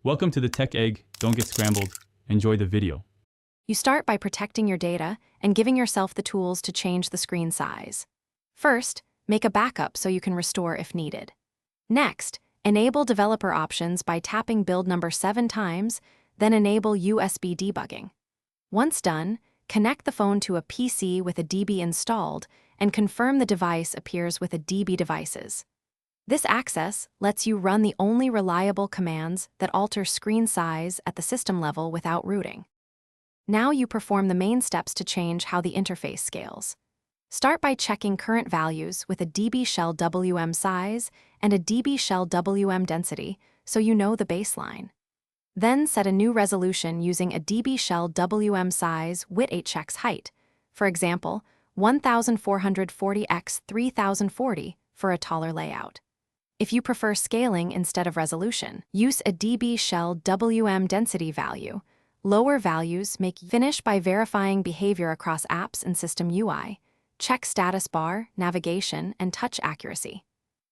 Welcome to the Tech Egg. Don't get scrambled. Enjoy the video. You start by protecting your data and giving yourself the tools to change the screen size. First, make a backup so you can restore if needed. Next, enable developer options by tapping build number 7 times, then enable USB debugging. Once done, connect the phone to a PC with a DB installed and confirm the device appears with a DB devices. This access lets you run the only reliable commands that alter screen size at the system level without rooting. Now you perform the main steps to change how the interface scales. Start by checking current values with a DB shell WM size and a DB shell WM density so you know the baseline. Then set a new resolution using a DB shell WM size width hx height, for example, 1440 x 3040 for a taller layout. If you prefer scaling instead of resolution, use a DB shell WM density value. Lower values finish by verifying behavior across apps and system UI. Check status bar, navigation, and touch accuracy.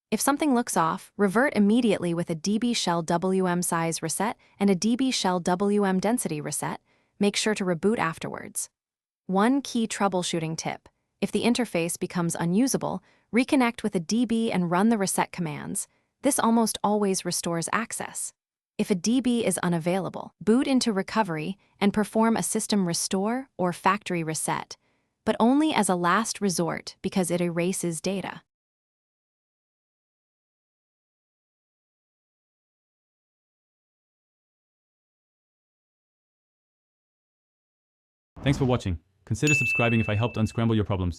If something looks off, revert immediately with a DB shell WM size reset and a DB shell WM density reset. Make sure to reboot afterwards. One key troubleshooting tip: if the interface becomes unusable, reconnect with a DB and run the reset commands. This almost always restores access. If a DB is unavailable, boot into recovery and perform a system restore or factory reset, but only as a last resort because it erases data. Thanks for watching. Consider subscribing if I helped unscramble your problems.